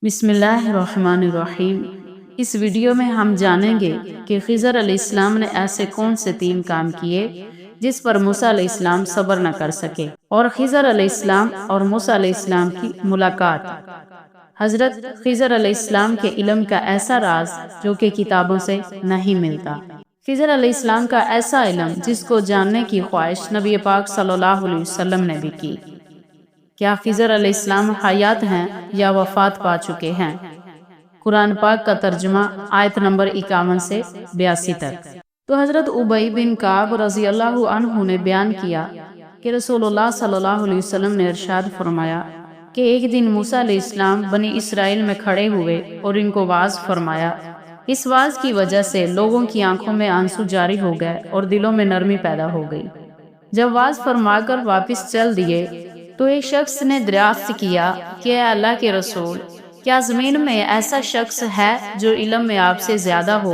بسم اللہ الرحمن الرحیم۔ اس ویڈیو میں ہم جانیں گے کہ خضر علیہ السلام نے ایسے کون سے 3 کام کیے جس پر موسیٰ علیہ السلام صبر نہ کر سکے، اور خضر علیہ السلام اور موسیٰ علیہ السلام کی ملاقات۔ حضرت خضر علیہ السلام کے علم کا ایسا راز جو کہ کتابوں سے نہیں ملتا۔ خضر علیہ السلام کا ایسا علم جس کو جاننے کی خواہش نبی پاک صلی اللہ علیہ وسلم نے بھی کی۔ کیا خضر علیہ السلام حیات ہیں یا وفات پا چکے ہیں؟ قرآن پاک کا ترجمہ آیت نمبر 51 سے 82 تک۔ تو حضرت ابی بن کعب رضی اللہ عنہ نے بیان کیا کہ رسول اللہ صلی اللہ علیہ وسلم نے ارشاد فرمایا کہ ایک دن موسیٰ علیہ السلام بنی اسرائیل میں کھڑے ہوئے اور ان کو واعظ فرمایا۔ اس واعظ کی وجہ سے لوگوں کی آنکھوں میں آنسو جاری ہو گئے اور دلوں میں نرمی پیدا ہو گئی۔ جب واعظ فرما کر واپس چل دیے تو ایک شخص نے دریافت کیا کہ اے اللہ کے رسول، کیا زمین میں ایسا شخص ہے جو علم میں آپ سے زیادہ ہو؟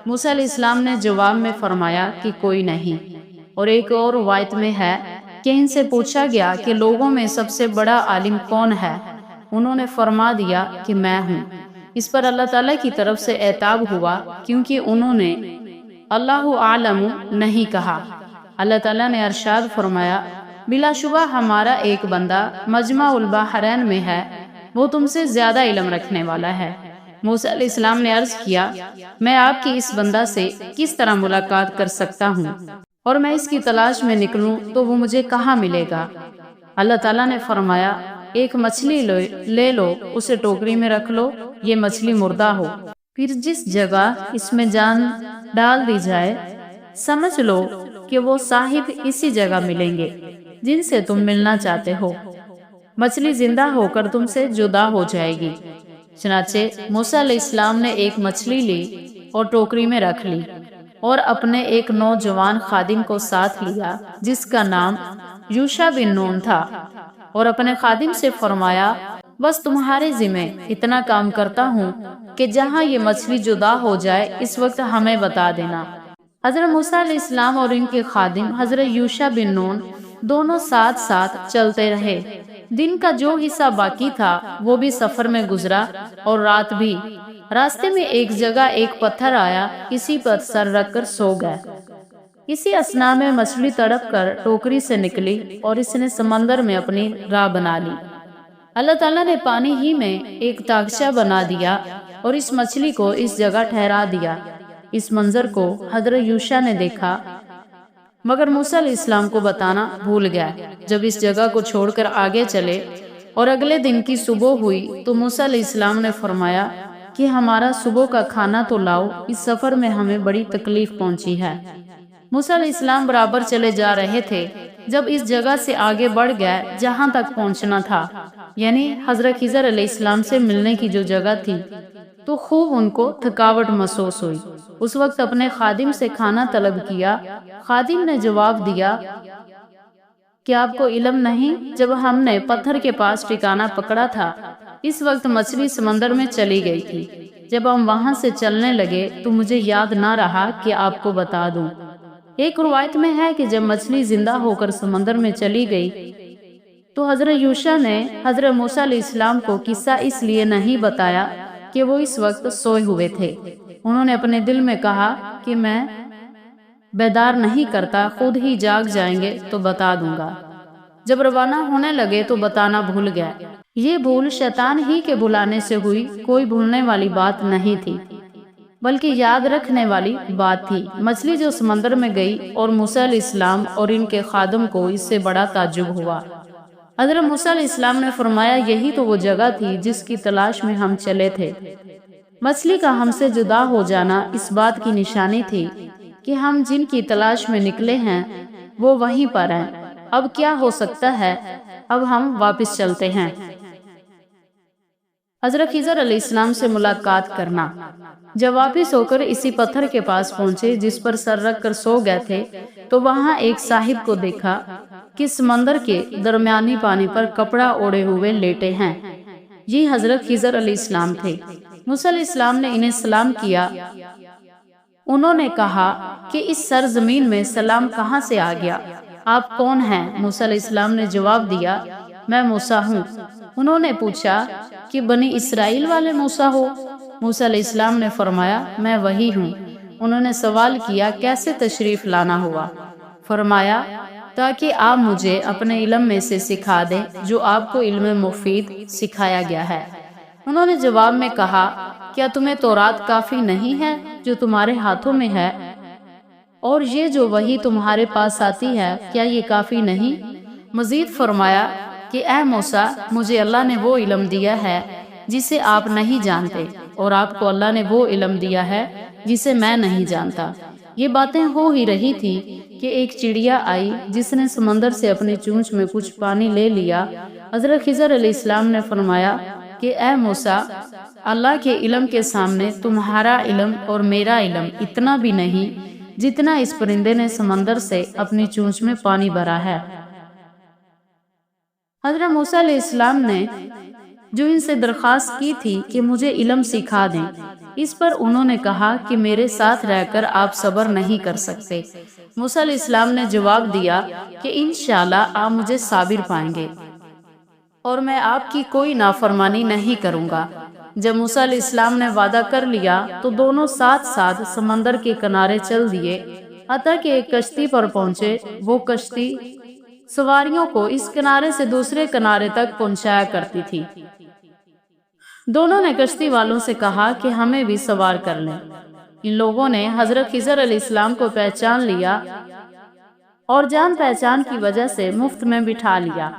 موسیٰ علیہ السلام نے جواب میں فرمایا کہ کوئی نہیں۔ اور ایک اور روایت میں ہے کہ ان سے پوچھا گیا کہ لوگوں میں سب سے بڑا عالم کون ہے؟ انہوں نے فرما دیا کہ میں ہوں۔ اس پر اللہ تعالیٰ کی طرف سے عتاب ہوا کیونکہ انہوں نے اللہ عالم نہیں کہا۔ اللہ تعالیٰ نے ارشاد فرمایا، بلا شبہ ہمارا ایک بندہ مجمع البحرین میں ہے، وہ تم سے زیادہ علم رکھنے والا ہے۔ موسیٰ علیہ السلام نے عرض کیا، میں آپ کی اس بندہ سے کس طرح ملاقات کر سکتا ہوں اور میں اس کی تلاش میں نکلوں تو وہ مجھے کہاں ملے گا؟ اللہ تعالیٰ نے فرمایا، ایک مچھلی لے لو، اسے ٹوکری میں رکھ لو، یہ مچھلی مردہ ہو، پھر جس جگہ اس میں جان ڈال دی جائے سمجھ لو کہ وہ صاحب اسی جگہ ملیں گے جن سے تم ملنا چاہتے ہو۔ مچھلی زندہ ہو کر تم سے جدا ہو جائے گی۔ چنانچہ موسیٰ علیہ السلام نے ایک مچھلی لی اور ٹوکری میں رکھ لی اور اپنے ایک نوجوان خادم کو ساتھ لیا جس کا نام یوشع بن نون تھا، اور اپنے خادم سے فرمایا، بس تمہارے ذمہ اتنا کام کرتا ہوں کہ جہاں یہ مچھلی جدا ہو جائے اس وقت ہمیں بتا دینا۔ حضرت موسیٰ علیہ السلام اور ان کے خادم حضرت یوشع بن نون دونوں ساتھ ساتھ چلتے رہے۔ دن کا جو حصہ باقی تھا وہ بھی سفر میں گزرا اور رات بھی۔ راستے میں ایک جگہ ایک پتھر آیا، اسی پر سر رکھ کر سو گئے۔ اسی اثناء میں مچھلی تڑپ کر ٹوکری سے نکلی اور اس نے سمندر میں اپنی راہ بنا لی۔ اللہ تعالیٰ نے پانی ہی میں ایک طاقچہ بنا دیا اور اس مچھلی کو اس جگہ ٹھہرا دیا۔ اس منظر کو حضرت یوشع نے دیکھا مگر موسیٰ علیہ السلام کو بتانا بھول گیا۔ جب اس جگہ کو چھوڑ کر آگے چلے اور اگلے دن کی صبح ہوئی تو موسیٰ علیہ السلام نے فرمایا کہ ہمارا صبح کا کھانا تو لاؤ، اس سفر میں ہمیں بڑی تکلیف پہنچی ہے۔ موسیٰ علیہ السلام برابر چلے جا رہے تھے جب اس جگہ سے آگے بڑھ گئے جہاں تک پہنچنا تھا، یعنی حضرت خضر علیہ السلام سے ملنے کی جو جگہ تھی، تو خوب ان کو تھکاوٹ محسوس ہوئی۔ اس وقت اپنے خادم سے کھانا طلب کیا۔ خادم نے جواب دیا کہ آپ کو علم نہیں، جب ہم نے پتھر کے پاس ٹھکانہ پکڑا تھا اس وقت مچھلی سمندر میں چلی گئی تھی۔ جب ہم وہاں سے چلنے لگے تو مجھے یاد نہ رہا کہ آپ کو بتا دوں۔ ایک روایت میں ہے کہ جب مچھلی زندہ ہو کر سمندر میں چلی گئی تو حضرت یوشع نے حضرت موسیٰ علیہ السلام کو قصہ اس لیے نہیں بتایا کہ وہ اس وقت سوئے ہوئے تھے۔ انہوں نے اپنے دل میں کہا کہ میں بیدار نہیں کرتا، خود ہی جاگ جائیں گے تو بتا دوں گا۔ جب روانہ ہونے لگے تو بتانا بھول گیا۔ یہ بھول شیطان ہی کے بھلانے سے ہوئی، کوئی بھولنے والی بات نہیں تھی بلکہ یاد رکھنے والی بات تھی۔ مچھلی جو سمندر میں گئی اور موسیٰ علیہ السلام اور ان کے خادم کو اس سے بڑا تعجب ہوا۔ حضرت موسیٰ علیہ السلام نے فرمایا، یہی تو وہ جگہ تھی جس کی تلاش میں ہم چلے تھے۔ مچھلی کا ہم سے جدا ہو جانا اس بات کی نشانی تھی کہ ہم جن کی تلاش میں نکلے ہیں وہ وہیں پر ہیں۔ اب کیا ہو سکتا ہے، اب ہم واپس چلتے ہیں۔ حضرت خضر علیہ السلام سے ملاقات کرنا۔ جب واپس ہو کر اسی پتھر کے پاس پہنچے جس پر سر رکھ کر سو گئے تھے تو وہاں ایک صاحب کو دیکھا کہ سمندر کے درمیانی پانی پر کپڑا اوڑے ہوئے لیٹے ہیں۔ یہ حضرت خضر علیہ السلام تھے۔ موسیٰ علیہ السلام نے انہیں سلام کیا۔ انہوں نے کہا کہ اس سرزمین میں سلام کہاں سے آ گیا؟ آپ کون ہیں؟ موسیٰ علیہ السلام نے جواب دیا، میں موسیٰ ہوں۔ انہوں نے پوچھا کہ بنی اسرائیل والے موسیٰ ہو؟ موسیٰ علیہ السلام نے فرمایا میں وہی ہوں۔ انہوں نے سوال کیا کیسے تشریف لانا ہوا؟ فرمایا تاکہ آپ مجھے اپنے علم میں سے سکھا دیں جو آپ کو علم مفید سکھایا گیا ہے۔ انہوں نے جواب میں کہا کیا تمہیں تورات کافی نہیں ہے جو تمہارے ہاتھوں میں ہے؟ اور یہ جو وحی تمہارے پاس آتی ہے کیا یہ کافی نہیں؟ مزید فرمایا کہ اے موسیٰ مجھے اللہ نے وہ علم دیا ہے جسے آپ نہیں جانتے، اور آپ کو اللہ نے وہ علم دیا ہے جسے میں نہیں جانتا۔ یہ باتیں ہو ہی رہی تھی کہ ایک چڑیا آئی جس نے سمندر سے اپنی چونچ میں کچھ پانی لے لیا۔ حضرت خضر علیہ السلام نے فرمایا کہ اے موسیٰ اللہ کے علم کے سامنے تمہارا علم اور میرا علم اتنا بھی نہیں جتنا اس پرندے نے سمندر سے اپنی چونچ میں پانی بھرا ہے۔ حضرت موسیٰ علیہ السلام نے جو ان سے درخواست کی تھی کہ مجھے علم سکھا دیں، اس پر انہوں نے کہا کہ میرے ساتھ رہ کر آپ صبر نہیں کر سکتے۔ موسیٰ علیہ السلام نے جواب دیا کہ انشاءاللہ آپ مجھے صابر پائیں گے اور میں آپ کی کوئی نافرمانی نہیں کروں گا۔ جب موسیٰ علیہ السلام نے وعدہ کر لیا تو دونوں ساتھ ساتھ سمندر کے کنارے چل دیے، حتیٰ کہ ایک کشتی پر پہنچے۔ وہ کشتی سواریوں کو اس کنارے سے دوسرے کنارے تک پہنچایا کرتی تھی۔ دونوں نے کشتی والوں سے کہا کہ ہمیں بھی سوار کر لیں۔ ان لوگوں نے حضرت خضر علیہ السلام کو پہچان لیا اور جان پہچان کی وجہ سے مفت میں بٹھا لیا۔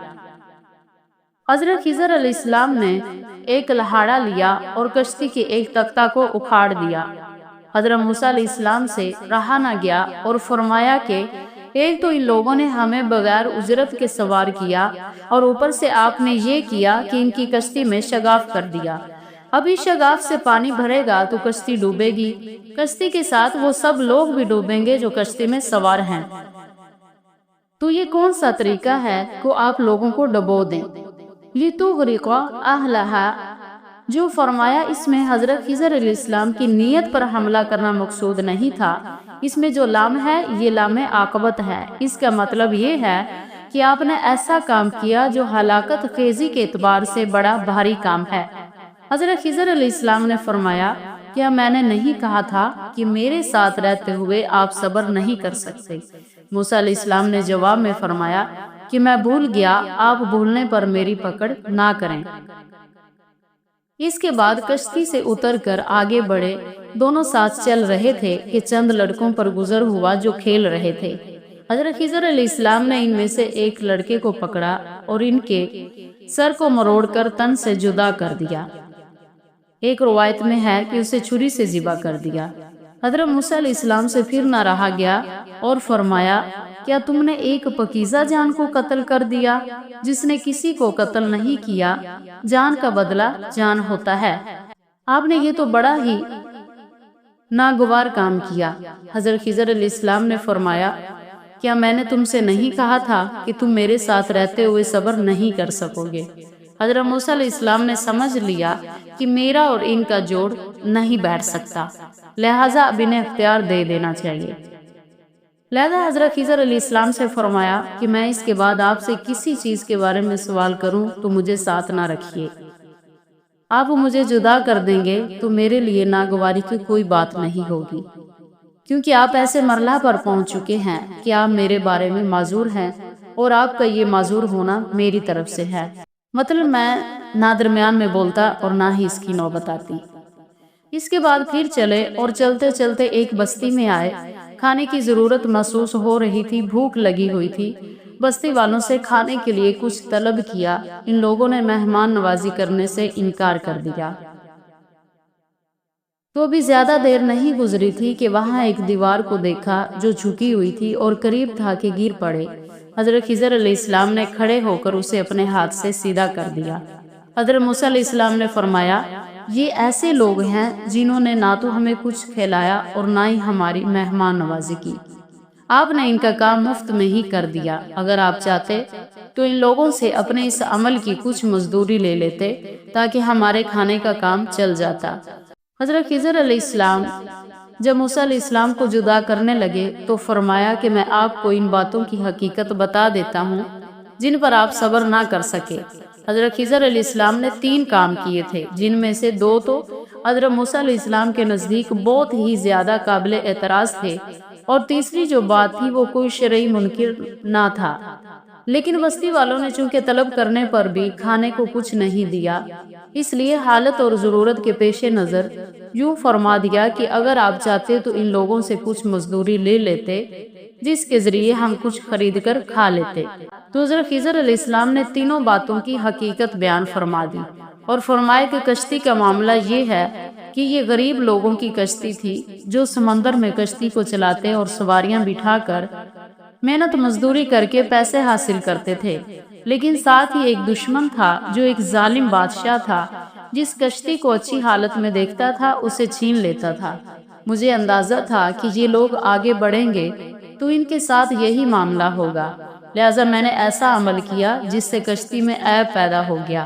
حضرت خضر علیہ السلام نے ایک لہاڑا لیا اور کشتی کے ایک تختہ کو اکھاڑ دیا۔ حضرت موسیٰ علیہ السلام سے رہا نہ گیا اور فرمایا کہ ایک تو ان لوگوں نے ہمیں بغیر اجرت کے سوار کیا، اور اوپر سے آپ نے یہ کیا کہ ان کی کشتی میں شگاف کر دیا۔ اب اس شگاف سے پانی بھرے گا تو کشتی ڈوبے گی، کشتی کے ساتھ وہ سب لوگ بھی ڈوبیں گے جو کشتی میں سوار ہیں۔ تو یہ کون سا طریقہ ہے کہ آپ لوگوں کو ڈبو دیں؟ لِتُغْرِقَ أَهْلَهَا، جو فرمایا اس میں حضرت خضر علیہ السلام کی نیت پر حملہ کرنا مقصود نہیں تھا۔ اس میں جو لام ہے یہ لام عاقبت ہے۔ اس کا مطلب یہ ہے کہ آپ نے ایسا کام کیا جو ہلاکت خیزی کے اعتبار سے بڑا بھاری کام ہے۔ حضرت خضر علیہ السلام نے فرمایا کیا میں نے نہیں کہا تھا کہ میرے ساتھ رہتے ہوئے آپ صبر نہیں کر سکتے؟ موسیٰ علیہ السلام نے جواب میں فرمایا کہ میں بھول گیا، آپ بھولنے پر میری پکڑ نہ کریں۔ اس کے بعد کشتی سے اتر کر آگے بڑھے، دونوں ساتھ چل رہے تھے کہ چند لڑکوں پر گزر ہوا جو کھیل رہے تھے۔ حضرت خضر علیہ السلام نے ان میں سے ایک لڑکے کو پکڑا اور ان کے سر کو مروڑ کر تن سے جدا کر دیا۔ ایک روایت میں ہے کہ اسے چھری سے ذبح کر دیا۔ حضرت موسیٰ علیہ السلام سے پھر نہ رہا گیا اور فرمایا کیا تم نے ایک پاکیزہ جان کو قتل کر دیا جس نے کسی کو قتل نہیں کیا؟ جان کا بدلہ جان ہوتا ہے۔ آپ نے یہ تو بڑا ہی ناگوار کام کیا۔ حضرت خضر علیہ السلام نے فرمایا کیا میں نے تم سے نہیں کہا تھا کہ تم میرے ساتھ رہتے ہوئے صبر نہیں کر سکو گے؟ حضرت موسیٰ علیہ السلام نے سمجھ لیا کہ میرا اور ان کا جوڑ نہیں بیٹھ سکتا، لہٰذا اب انہیں اختیار دے دینا چاہیے۔ لہذا حضرت خضر علیہ السلام سے فرمایا کہ میں اس کے بعد آپ سے کسی چیز کے بارے میں سوال کروں تو مجھے ساتھ نہ رکھیے۔ آپ مجھے جدا کر دیں گے تو میرے لیے ناگواری کی کوئی بات نہیں ہوگی، کیونکہ آپ ایسے مرحلہ پر پہنچ چکے ہیں کہ آپ میرے بارے میں معذور ہیں، اور آپ کا یہ معذور ہونا میری طرف سے ہے۔ مطلب میں نہ درمیان میں بولتا اور نہ ہی اس کی نوبت آتی۔ اس کے بعد پھر چلے اور چلتے چلتے ایک بستی میں آئے۔ کھانے کی ضرورت محسوس ہو رہی تھی، بھوک لگی ہوئی تھی۔ بستی والوں سے کھانے کے لیے کچھ طلب کیا۔ ان لوگوں نے مہمان نوازی کرنے سے انکار کر دیا۔ تو ابھی زیادہ دیر نہیں گزری تھی کہ وہاں ایک دیوار کو دیکھا جو جھکی ہوئی تھی اور قریب تھا کہ گر پڑے۔ حضرت خضر علیہ السلام نے کھڑے ہو کر اسے اپنے ہاتھ سے سیدھا کر دیا۔ حضرت موسیٰ علیہ السلام نے فرمایا یہ ایسے لوگ ہیں جنہوں نے نہ تو ہمیں کچھ کھلایا اور نہ ہی ہماری مہمان نوازی کی۔ آپ نے ان کا کام مفت میں ہی کر دیا۔ اگر آپ چاہتے تو ان لوگوں سے اپنے اس عمل کی کچھ مزدوری لے لیتے تاکہ ہمارے کھانے کا کام چل جاتا۔ حضرت خضر علیہ السلام جب موسیٰ علیہ السلام کو جدا کرنے لگے تو فرمایا کہ میں آپ کو ان باتوں کی حقیقت بتا دیتا ہوں جن پر آپ صبر نہ کر سکے۔ حضرت خضر علیہ السلام نے 3 کام کیے تھے، جن میں سے 2 تو حضرت موسیٰ علیہ السلام کے نزدیک بہت ہی زیادہ قابل اعتراض تھے، اور تیسری جو بات تھی وہ کوئی شرعی منکر نہ تھا۔ لیکن بستی والوں نے چونکہ طلب کرنے پر بھی کھانے کو کچھ نہیں دیا، اس لیے حالت اور ضرورت کے پیش نظر یوں فرما دیا کہ اگر آپ چاہتے تو ان لوگوں سے کچھ مزدوری لے لیتے، جس کے ذریعے ہم کچھ خرید کر کھا لیتے۔ تو حضرت خضر علیہ السلام نے تینوں باتوں کی حقیقت بیان فرما دی اور فرمایا کہ کشتی کا معاملہ یہ ہے کہ یہ غریب لوگوں کی کشتی تھی جو سمندر میں کشتی کو چلاتے اور سواریاں بٹھا کر محنت مزدوری کر کے پیسے حاصل کرتے تھے، لیکن ساتھ ہی ایک دشمن تھا جو ایک ظالم بادشاہ تھا، جس کشتی کو اچھی حالت میں دیکھتا تھا اسے چھین لیتا تھا۔ مجھے اندازہ تھا کہ یہ لوگ آگے بڑھیں گے تو ان کے ساتھ یہی معاملہ ہوگا، لہٰذا میں نے ایسا عمل کیا جس سے کشتی میں عیب پیدا ہو گیا۔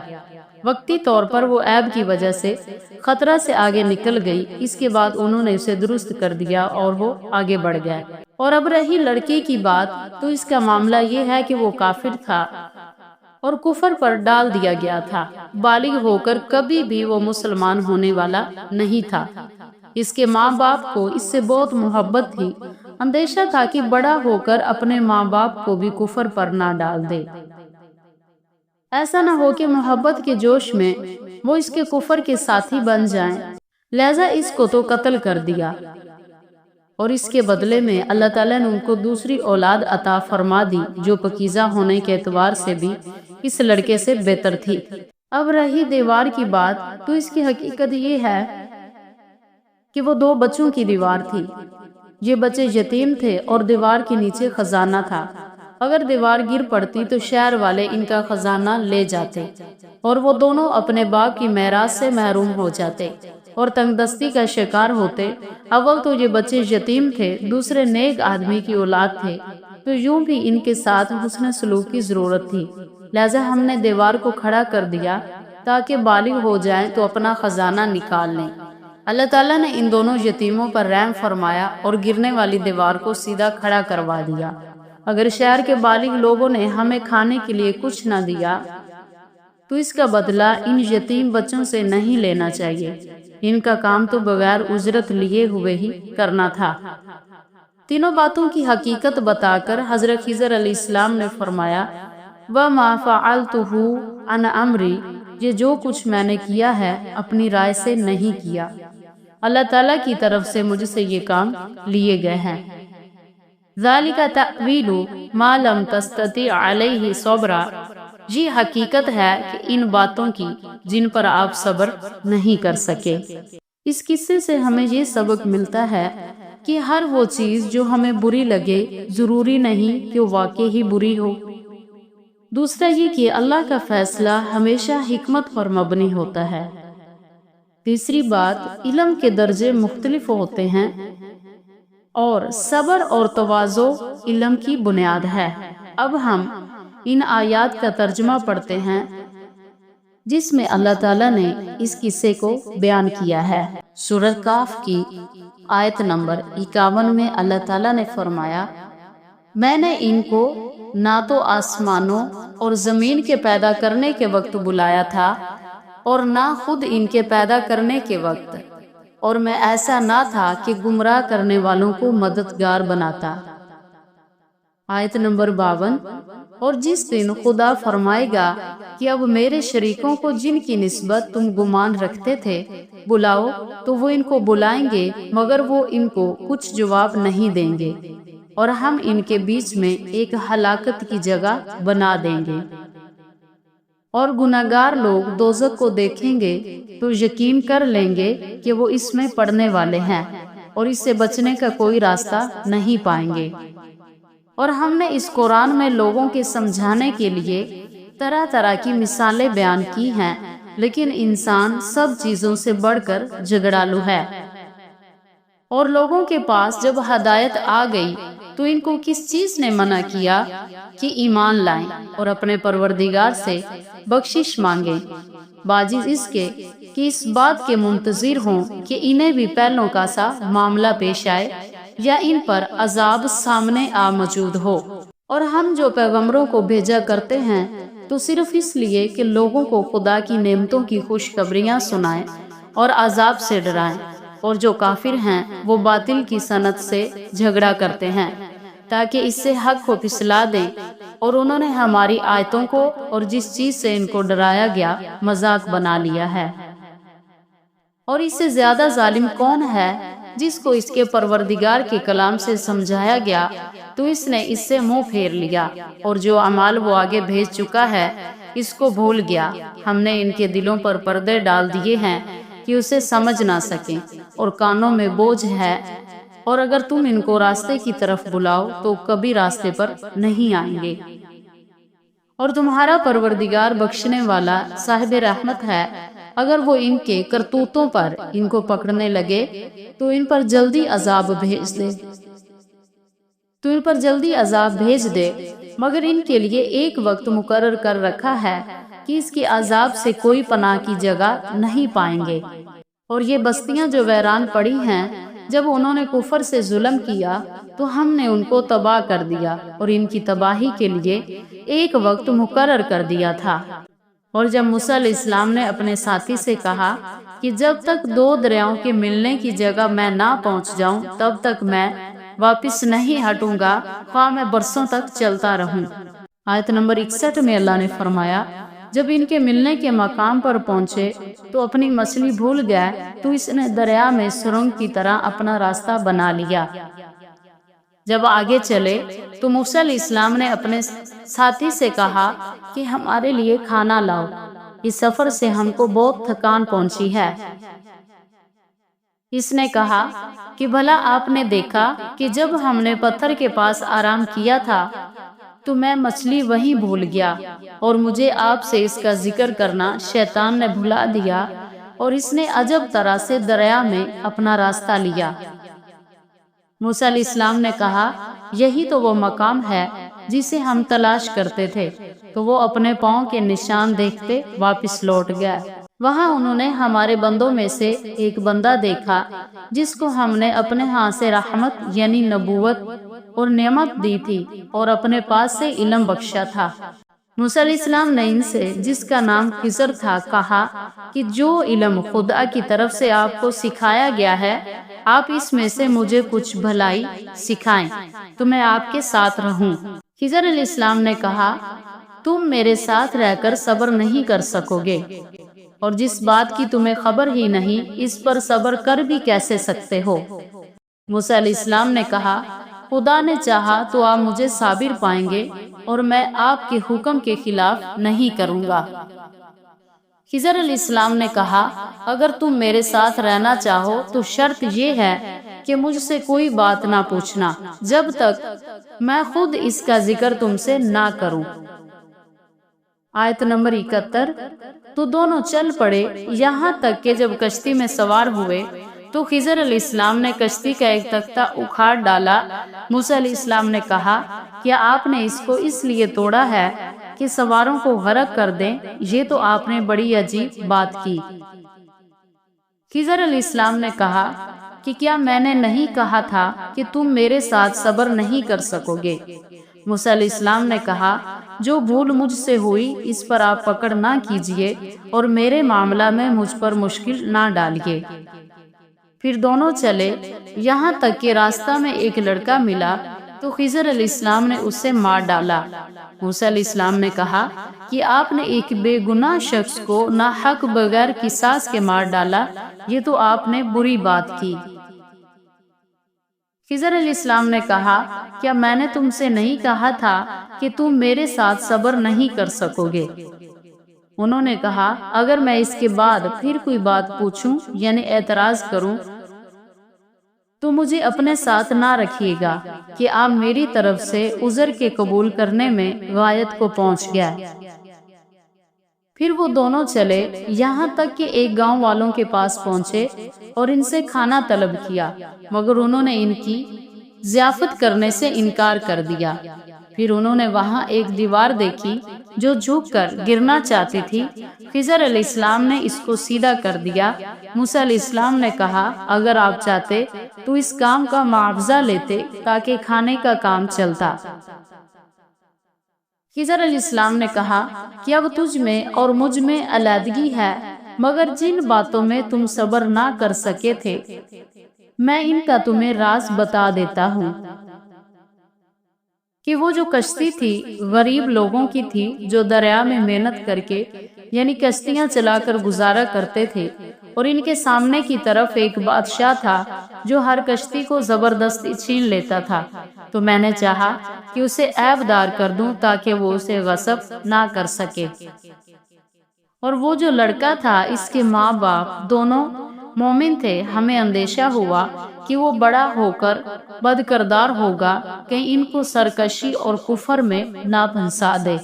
وقتی طور پر وہ عیب کی وجہ سے خطرہ سے آگے نکل گئی، اس کے بعد انہوں نے اسے درست کر دیا اور وہ آگے بڑھ گئے۔ اور اب رہی لڑکے کی بات، تو اس کا معاملہ یہ ہے کہ وہ کافر تھا اور کفر پر ڈال دیا گیا تھا، بالغ ہو کر کبھی بھی وہ مسلمان ہونے والا نہیں تھا۔ اس کے ماں باپ کو اس سے بہت محبت تھی، اندیشہ تھا کہ بڑا ہو کر اپنے ماں باپ کو بھی کفر پر نہ ڈال دے، ایسا نہ ہو کہ محبت کے جوش میں وہ اس کے کفر کے ساتھی بن جائیں، لہذا اس کو تو قتل کر دیا، اور اس کے بدلے میں اللہ تعالیٰ نے ان کو دوسری اولاد عطا فرما دی جو پاکیزہ ہونے کے اعتبار سے بھی اس لڑکے سے بہتر تھی۔ اب رہی دیوار کی بات، تو اس کی حقیقت یہ ہے کہ وہ 2 بچوں کی دیوار تھی۔ یہ بچے یتیم تھے اور دیوار کے نیچے خزانہ تھا۔ اگر دیوار گر پڑتی تو شہر والے ان کا خزانہ لے جاتے اور وہ دونوں اپنے باپ کی میراث سے محروم ہو جاتے اور تنگ دستی کا شکار ہوتے۔ اول تو یہ بچے یتیم تھے، دوسرے نیک آدمی کی اولاد تھے، تو یوں بھی ان کے ساتھ حسن سلوک کی ضرورت تھی، لہذا ہم نے دیوار کو کھڑا کر دیا تاکہ بالغ ہو جائیں تو اپنا خزانہ نکال لیں۔ اللہ تعالیٰ نے ان دونوں یتیموں پر رحم فرمایا اور گرنے والی دیوار کو سیدھا کھڑا کروا دیا۔ اگر شہر کے بالغ لوگوں نے ہمیں کھانے کے لیے کچھ نہ دیا تو اس کا بدلہ ان یتیم بچوں سے نہیں لینا چاہیے، ان کا کام تو بغیر اجرت لیے ہوئے ہی کرنا تھا۔ تینوں باتوں کی حقیقت بتا کر حضرت خضر علیہ السلام نے فرمایا، وَمَا فَعَلْتُهُ عَنْ أَمْرِي، یہ جو کچھ میں نے کیا ہے اپنی رائے سے نہیں کیا، اللہ تعالیٰ کی طرف سے مجھ سے یہ کام لیے گئے ہیں۔ ذَلِكَ تَأْوِيلُ مَا لَمْ تَسْتَطِعْ عَلَيْهِ صَبْرًا، یہ حقیقت ہے کہ ان باتوں کی جن پر آپ صبر نہیں کر سکے۔ اس قصے سے ہمیں یہ سبق ملتا ہے کہ ہر وہ چیز جو ہمیں بری لگے ضروری نہیں کہ واقعی ہی بری ہو۔ دوسرا یہ کہ اللہ کا فیصلہ ہمیشہ حکمت پر مبنی ہوتا ہے۔ تیسری بات، علم کے درجے مختلف ہوتے ہیں اور صبر اور تواضع علم کی بنیاد ہے۔ اب ہم ان آیات کا ترجمہ پڑھتے ہیں جس میں اللہ تعالیٰ نے اس قصے کو بیان کیا ہے۔ سورہ کاف کی آیت نمبر 51 میں اللہ تعالیٰ نے فرمایا، میں نے ان کو نہ تو آسمانوں اور زمین کے پیدا کرنے کے وقت بلایا تھا اور نہ خود ان کے پیدا کرنے کے وقت، اور میں ایسا نہ تھا کہ گمراہ کرنے والوں کو مددگار بناتا۔ آیت نمبر 52، اور جس دن خدا فرمائے گا کہ اب میرے شریکوں کو جن کی نسبت تم گمان رکھتے تھے بلاؤ، تو وہ ان کو بلائیں گے مگر وہ ان کو کچھ جواب نہیں دیں گے، اور ہم ان کے بیچ میں ایک ہلاکت کی جگہ بنا دیں گے۔ اور گناہگار لوگ دوزخ کو دیکھیں گے تو یقین کر لیں گے کہ وہ اس میں پڑنے والے ہیں اور اس سے بچنے کا کوئی راستہ نہیں پائیں گے۔ اور ہم نے اس قرآن میں لوگوں کے سمجھانے کے لیے طرح طرح کی مثالیں بیان کی ہیں، لیکن انسان سب چیزوں سے بڑھ کر جھگڑالو ہے، اور لوگوں کے پاس جب ہدایت آ گئی تو ان کو کس چیز نے منع کیا کہ ایمان لائیں اور اپنے پروردگار سے بخشش مانگیں، باجز اس کے کہ اس بات کے منتظر ہوں کہ انہیں بھی پہلوں کا سا معاملہ پیش آئے یا ان پر عذاب سامنے آ موجود ہو۔ اور ہم جو پیغمبروں کو بھیجا کرتے ہیں تو صرف اس لیے کہ لوگوں کو خدا کی نعمتوں کی خوشخبریاں سنائیں اور عذاب سے ڈرائیں، اور جو کافر ہیں وہ باطل کی صنعت سے جھگڑا کرتے ہیں تاکہ اس سے حق کو پھسلا دیں، اور انہوں نے ہماری آیتوں کو اور جس چیز سے ان کو ڈرایا گیا مذاق بنا لیا ہے۔ اور اس سے زیادہ ظالم کون ہے جس کو اس کے پروردگار کے کلام سے سمجھایا گیا تو اس نے اس سے منہ پھیر لیا، اور جو اعمال وہ آگے بھیج چکا ہے اس کو بھول گیا۔ ہم نے ان کے دلوں پر پردے ڈال دیے ہیں کہ اسے سمجھ نہ سکیں، اور کانوں میں بوجھ ہے، اور اگر تم ان کو راستے کی طرف بلاؤ تو کبھی راستے پر نہیں آئیں گے۔ اور تمہارا پروردگار بخشنے والا صاحب رحمت ہے، اگر وہ ان کے کرتوتوں پر ان کو پکڑنے لگے تو ان پر جلدی عذاب بھیج دے، مگر ان کے لیے ایک وقت مقرر کر رکھا ہے کہ اس کے عذاب سے کوئی پناہ کی جگہ نہیں پائیں گے۔ اور یہ بستیاں جو ویران پڑی ہیں، جب انہوں نے کفر سے ظلم کیا تو ہم نے ان کو تباہ کر دیا، اور ان کی تباہی کے لیے ایک وقت مقرر کر دیا تھا۔ اور جب موسیٰ علیہ السلام نے اپنے ساتھی سے کہا کہ جب تک دو دریاؤں کے ملنے کی جگہ میں نہ پہنچ جاؤں تب تک میں واپس نہیں ہٹوں گا، خواہ میں برسوں تک چلتا رہوں۔ آیت نمبر 61 میں اللہ نے فرمایا، جب ان کے ملنے کے مقام پر پہنچے تو اپنی مچھلی بھول گئے، تو اس نے دریا میں سرنگ کی طرح اپنا راستہ بنا لیا۔ جب آگے چلے تو موسیٰ علیہ السلام نے اپنے ساتھی سے کہا کہ ہمارے لیے کھانا لاؤ، اس سفر سے ہم کو بہت تھکان پہنچی ہے۔ اس نے کہا کہ بھلا آپ نے دیکھا کہ جب ہم نے پتھر کے پاس آرام کیا تھا تو میں مچھلی وہیں بھول گیا، اور مجھے آپ سے اس کا ذکر کرنا شیطان نے بھلا دیا، اور اس نے عجب طرح سے دریا میں اپنا راستہ لیا۔ موسیٰ علیہ السلام نے کہا، یہی تو وہ مقام ہے جسے ہم تلاش کرتے تھے، تو وہ اپنے پاؤں کے نشان دیکھتے واپس لوٹ گئے۔ وہاں انہوں نے ہمارے بندوں میں سے ایک بندہ دیکھا جس کو ہم نے اپنے ہاں سے رحمت یعنی نبوت اور نعمت دی تھی، اور اپنے پاس سے علم بخشا تھا۔ موسیٰ علیہ السلام نے ان سے جس کا نام خضر تھا کہا کہ جو علم خدا کی طرف سے آپ کو سکھایا گیا ہے، آپ اس میں سے مجھے کچھ بھلائی سکھائیں تو میں آپ کے ساتھ رہوں۔ خضر علیہ السلام نے کہا، تم میرے ساتھ رہ کر صبر نہیں کر سکو گے، اور جس بات کی تمہیں خبر ہی نہیں اس پر صبر کر بھی کیسے سکتے ہو؟ موسیٰ علیہ السلام نے کہا، خدا نے چاہا تو آپ مجھے صابر پائیں گے، اور میں آپ کے حکم کے خلاف نہیں کروں گا۔ خضر علیہ السلام نے کہا، اگر تم میرے ساتھ رہنا چاہو تو شرط یہ ہے کہ مجھ سے کوئی بات نہ پوچھنا جب تک میں خود اس کا ذکر تم سے نہ کروں۔ آیت نمبر 71۔ تو دونوں چل پڑے، یہاں تک کہ جب کشتی میں سوار ہوئے تو خضر علیہ السلام نے کشتی کا ایک تختہ اکھاڑ ڈالا۔ موسیٰ علیہ السلام نے کہا، کیا آپ نے اس کو اس لیے توڑا ہے کہ سواروں کو غرق کر دیں؟ یہ تو آپ نے بڑی عجیب بات کی۔ خضر علیہ السلام نے کہا کہ کیا میں نے نہیں کہا تھا کہ تم میرے ساتھ صبر نہیں کر سکو گے؟ موسیٰ علیہ السلام نے کہا، جو بھول مجھ سے ہوئی اس پر آپ پکڑ نہ کیجیے، اور میرے معاملہ میں مجھ پر مشکل نہ ڈالیے۔ پھر دونوں چلے، یہاں تک کہ راستہ میں ایک لڑکا ملا تو خضر علیہ السلام نے اسے مار ڈالا۔ موسیٰ علیہ السلام نے کہا کہ آپ نے ایک بے گناہ شخص کو ناحق بغیر قصاص کے مار ڈالا، یہ تو آپ نے بری بات کی۔ خضر علیہ السلام نے کہا، کیا میں نے تم سے نہیں کہا تھا کہ تم میرے ساتھ صبر نہیں کر سکو گے؟ انہوں نے کہا، اگر میں اس کے بعد پھر کوئی بات پوچھوں یعنی اعتراض کروں تو مجھے اپنے ساتھ نہ رکھیے گا کہ آپ میری طرف سے عذر کے قبول کرنے میں غایت کو پہنچ گیا۔ پھر وہ دونوں چلے، یہاں تک کہ ایک گاؤں والوں کے پاس پہنچے اور ان سے کھانا طلب کیا، مگر انہوں نے ان کی ضیافت کرنے سے انکار کر دیا۔ پھر انہوں نے وہاں ایک دیوار دیکھی جو جھک کر گرنا چاہتی تھی۔ خضر علیہ السلام نے اس کو سیدھا کر دیا۔ موسیٰ علیہ السلام نے کہا، اگر آپ چاہتے تو اس کام کا معاوضہ لیتے تاکہ کھانے کا کام چلتا۔ خضر علیہ السلام نے کہا کہ اب تجھ میں اور مجھ میں علیحدگی ہے، مگر جن باتوں میں تم صبر نہ کر سکے تھے میں ان کا تمہیں راز بتا دیتا ہوں کہ وہ جو کشتی تھی غریب لوگوں کی تھی جو دریا میں محنت کر کے یعنی کشتیاں چلا کر گزارا کرتے تھے، اور ان کے سامنے کی طرف ایک بادشاہ تھا جو ہر کشتی کو زبردستی چھین لیتا تھا، تو میں نے چاہا کہ اسے عیب دار کر دوں تاکہ وہ اسے غصب نہ کر سکے، اور وہ جو لڑکا تھا اس کے ماں باپ دونوں مومن تھے، ہمیں اندیشہ ہوا کہ وہ بڑا ہو کر بد کردار ہوگا، کہیں ان کو سرکشی اور کفر میں نہ پھنسا دے۔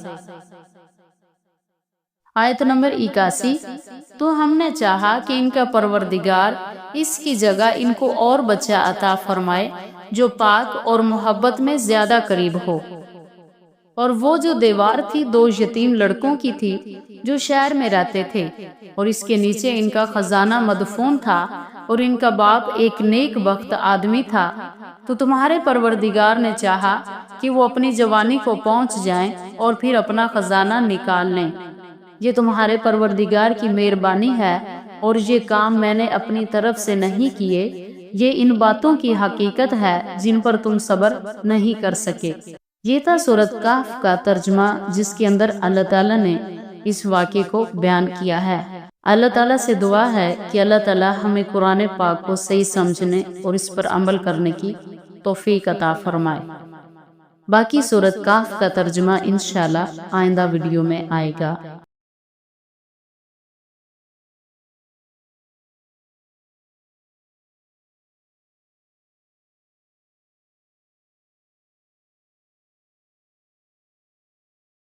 آیت نمبر 81۔ تو ہم نے چاہا کہ ان کا پروردگار اس کی جگہ ان کو اور بچہ عطا فرمائے جو پاک اور محبت میں زیادہ قریب ہو، اور وہ جو دیوار تھی 2 یتیم لڑکوں کی تھی جو شہر میں رہتے تھے، اور اس کے نیچے ان کا خزانہ مدفون تھا، اور ان کا باپ ایک نیک بخت آدمی تھا، تو تمہارے پروردگار نے چاہا کہ وہ اپنی جوانی کو پہنچ جائیں اور پھر اپنا خزانہ نکال لیں۔ یہ تمہارے پروردگار کی مہربانی ہے، اور یہ کام میں نے اپنی طرف سے نہیں کیے، یہ ان باتوں کی حقیقت ہے جن پر تم صبر نہیں کر سکے۔ یہ تھا سورۃ کہف کا ترجمہ، جس کے اندر اللہ تعالیٰ نے اس واقعے کو بیان کیا ہے۔ اللہ تعالیٰ سے دعا ہے کہ اللہ تعالیٰ ہمیں قرآن پاک کو صحیح سمجھنے اور اس پر عمل کرنے کی توفیق عطا فرمائے۔ باقی سورۃ کہف کا ترجمہ انشاءاللہ آئندہ ویڈیو میں آئے گا۔